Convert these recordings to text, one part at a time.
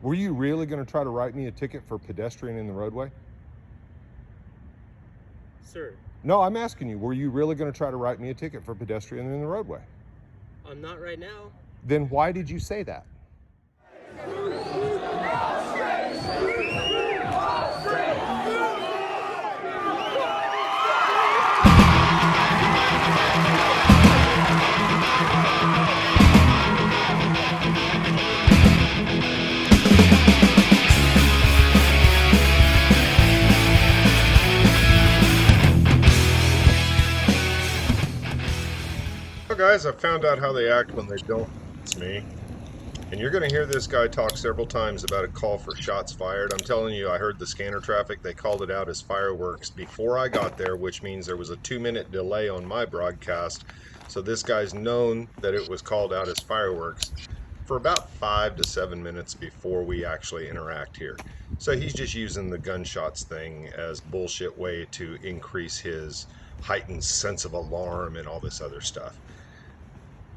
Were you really going to try to write me a ticket for pedestrian in the roadway? Sir. No, I'm asking you, were you really going to try to write me a ticket for pedestrian in the roadway? I'm not right now. Then why did you say that? Well, guys, I found out how they act when they don't it's me. And you're going to hear this guy talk several times about a call for shots fired. I'm telling you, I heard the scanner traffic. They called it out as fireworks before I got there, which means there was a 2-minute delay on my broadcast. So this guy's known that it was called out as fireworks for about 5 to 7 minutes before we actually interact here. So he's just using the gunshots thing as bullshit way to increase his heightened sense of alarm and all this other stuff.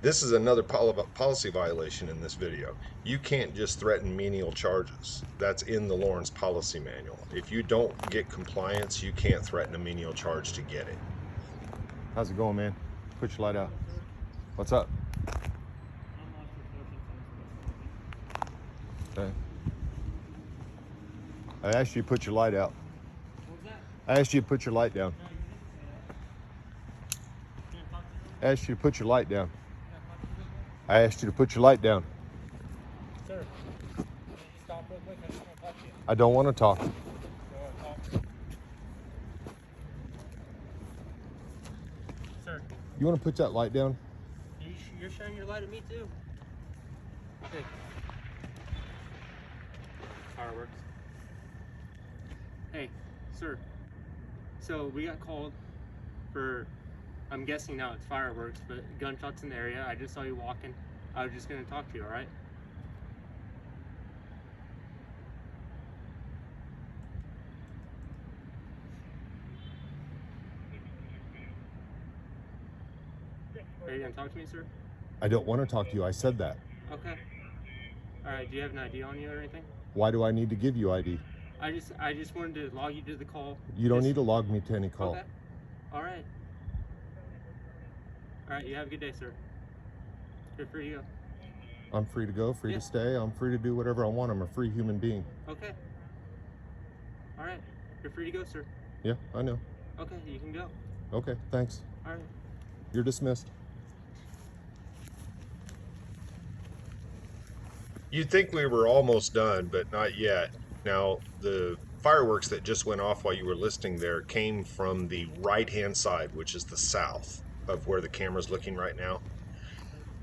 This is another policy violation in this video. You can't just threaten menial charges. That's in the Lawrence policy manual. If you don't get compliance, you can't threaten a menial charge to get it. How's it going, man? Put your light out. What's up? Okay. I asked you to put your light out. I asked you to put your light down. I asked you to put your light down. I asked you to put your light down. Sir, can you stop real quick? I just want to talk to you. I don't want to talk. You want to talk? Sir, You want to put that light down? you're shining your light at me too. Hey. Fireworks. Hey, sir. So we got called for, I'm guessing now it's fireworks, but gunshots in the area. I just saw you walking. I was just going to talk to you, all right? Are you going to talk to me, sir? I don't want to talk to you. I said that. Okay. All right. Do you have an ID on you or anything? Why do I need to give you ID? I just wanted to log you to the call. You don't need to log me to any call. Okay. All right. All right. You have a good day, sir. You're free to go. I'm free to go, free Yeah. to stay. I'm free to do whatever I want. I'm a free human being. Okay. All right. You're free to go, sir. Yeah, I know. Okay. You can go. Okay, thanks. All right. You're dismissed. You'd think we were almost done, but not yet. Now, the fireworks that just went off while you were listening there came from the right-hand side, which is the south of where the camera's looking right now.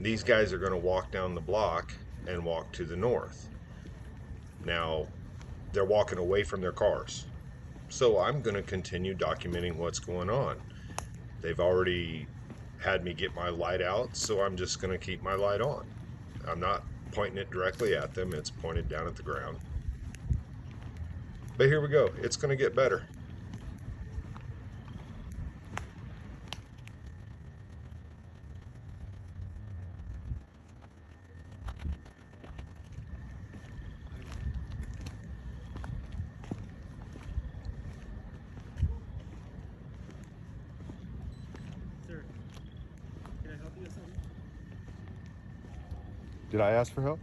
These guys are going to walk down the block and walk to the north. Now, they're walking away from their cars. So I'm going to continue documenting what's going on. They've already had me get my light out, so I'm just going to keep my light on. I'm not pointing it directly at them, it's pointed down at the ground. But here we go, it's going to get better. Sir, can I help you with something? Did I ask for help?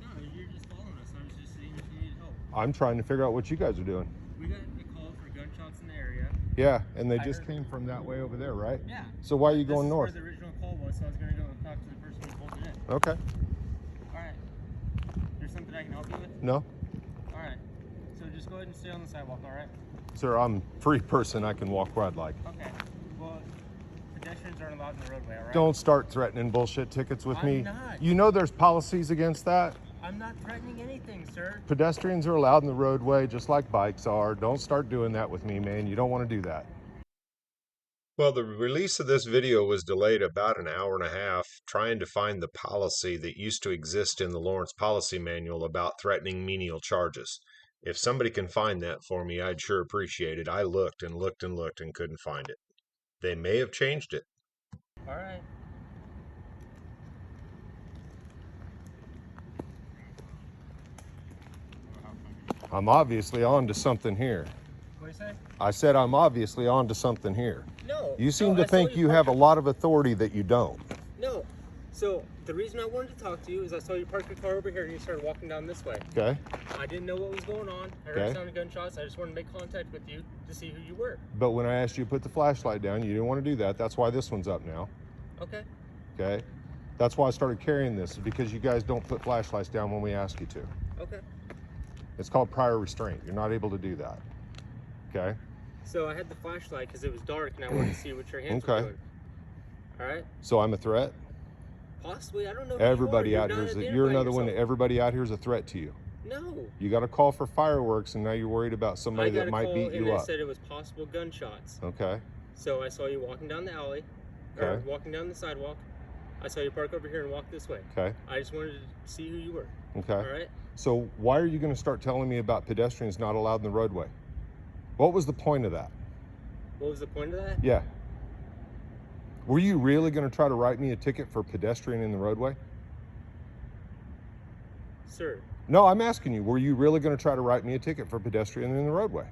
No, you're just following us. I was just seeing if you need help. I'm trying to figure out what you guys are doing. We got a call for gunshots in the area. Yeah, and they I just heard- came from that way over there, right? Yeah. So why are you This going is north? where the original call was, so I was going to go and talk to the person who pulled it in. Okay. All right. There's something I can help you with? No? All right. So just go ahead and stay on the sidewalk, all right? Sir, I'm a free person. I can walk where I'd like. Okay. Well, pedestrians aren't allowed in the roadway, all right? Don't start threatening bullshit tickets with me. I'm not. You know there's policies against that. I'm not threatening anything, sir. Pedestrians are allowed in the roadway just like bikes are. Don't start doing that with me, man. You don't want to do that. Well, the release of this video was delayed about an hour and a half, trying to find the policy that used to exist in the Lawrence Policy Manual about threatening menial charges. If somebody can find that for me, I'd sure appreciate it. I looked and looked and looked and couldn't find it. They may have changed it. All right. I'm obviously on to something here. What do you say? I said I'm obviously on to something here. No. You seem no, to think you have a lot of authority that you don't. No. So the reason I wanted to talk to you is I saw you park your car over here and you started walking down this way. Okay. I didn't know what was going on. I heard the sound of gunshots. I just wanted to make contact with you to see who you were. But when I asked you to put the flashlight down, you didn't want to do that. That's why this one's up now. Okay. Okay. That's why I started carrying this, because you guys don't put flashlights down when we ask you to. Okay. It's called prior restraint. You're not able to do that. Okay. So I had the flashlight because it was dark and I wanted to see what your hands were doing. All right. So I'm a threat? Possibly. I don't know. Everybody out here you're another one that everybody out here is a threat to you. No. You got a call for fireworks and now you're worried about somebody that might beat you up. I said it was possible gunshots. Okay. So I saw you walking down the alley, or walking down the sidewalk. I saw you park over here and walk this way. Okay. I just wanted to see who you were. Okay. All right. So why are you going to start telling me about pedestrians not allowed in the roadway? What was the point of that? What was the point of that? Yeah. Were you really going to try to write me a ticket for pedestrian in the roadway? Sir. No, I'm asking you, were you really going to try to write me a ticket for pedestrian in the roadway?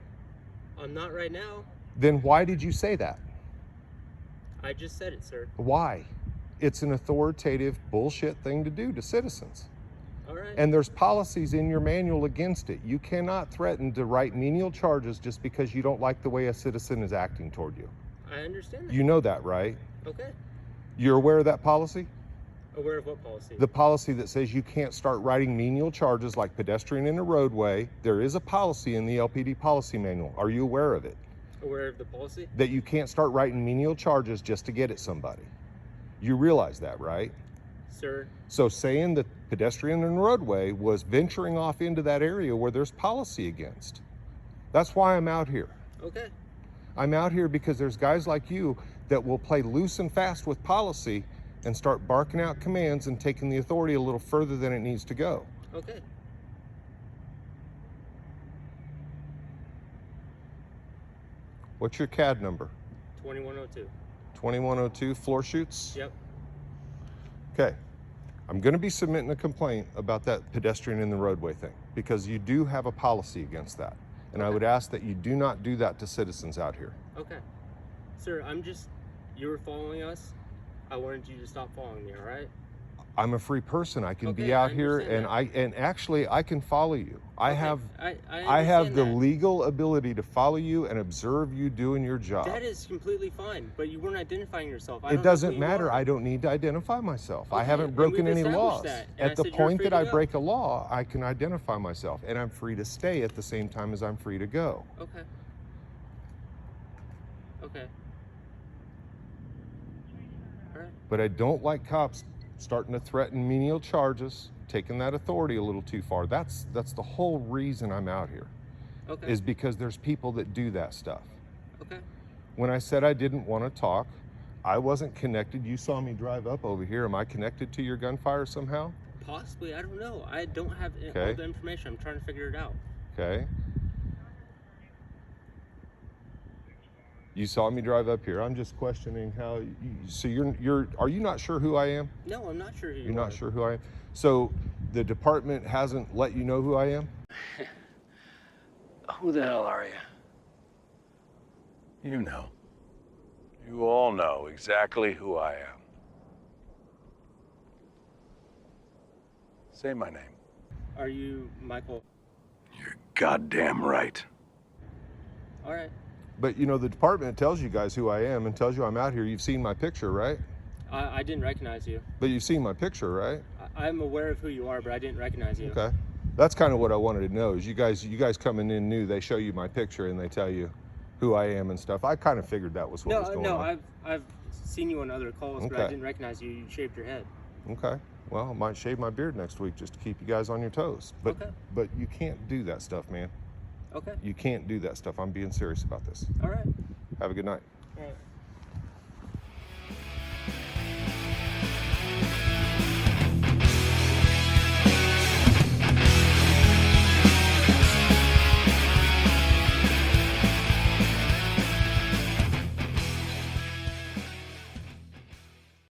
I'm not right now. Then why did you say that? I just said it, sir. Why? It's an authoritative bullshit thing to do to citizens. All right. And there's policies in your manual against it. You cannot threaten to write menial charges just because you don't like the way a citizen is acting toward you. I understand that. You know that, right? Okay. You're aware of that policy? Aware of what policy? The policy that says you can't start writing menial charges like pedestrian in a roadway. There is a policy in the LPD policy manual. Are you aware of it? Aware of the policy? That you can't start writing menial charges just to get at somebody. You realize that, right? Sir. So saying that pedestrian in the roadway was venturing off into that area where there's policy against. That's why I'm out here. Okay. I'm out here because there's guys like you that will play loose and fast with policy and start barking out commands and taking the authority a little further than it needs to go. Okay. What's your CAD number? 2102. 2102 Flohrschutz? Yep. Okay. I'm going to be submitting a complaint about that pedestrian in the roadway thing because you do have a policy against that. And I would ask that you do not do that to citizens out here. Okay. Sir, you were following us. I wanted you to stop following me, all right? I'm a free person. I can be out here and actually I can follow you. I have the legal ability to follow you and observe you doing your job. That is completely fine, but you weren't identifying yourself. It doesn't matter. I don't need to identify myself. I haven't broken any laws. At the point that I break a law, I can identify myself and I'm free to stay at the same time as I'm free to go. Okay. Okay. All right. But I don't like cops starting to threaten menial charges, taking that authority a little too far. That's the whole reason I'm out here. Okay. Is because there's people that do that stuff. Okay. When I said I didn't want to talk, I wasn't connected. You saw me drive up over here. Am I connected to your gunfire somehow? Possibly. I don't know. I don't have all the information. I'm trying to figure it out. Okay. You saw me drive up here. I'm just questioning how so are you not sure who I am? No, I'm not sure who you are. You're not sure who I am? So the department hasn't let you know who I am? Who the hell are you? You know. You all know exactly who I am. Say my name. Are you Michael? You're goddamn right. All right. But you know, the department tells you guys who I am and tells you I'm out here. You've seen my picture, right? I didn't recognize you. But you've seen my picture, right? I'm aware of who you are, but I didn't recognize you. Okay. That's kind of what I wanted to know is you guys coming in new, they show you my picture and they tell you who I am and stuff. I kind of figured that was what was going on. No, I've seen you on other calls, but I didn't recognize you. You shaved your head. Okay. Well, I might shave my beard next week just to keep you guys on your toes. But but you can't do that stuff, man. Okay. You can't do that stuff. I'm being serious about this. All right. Have a good night. All right.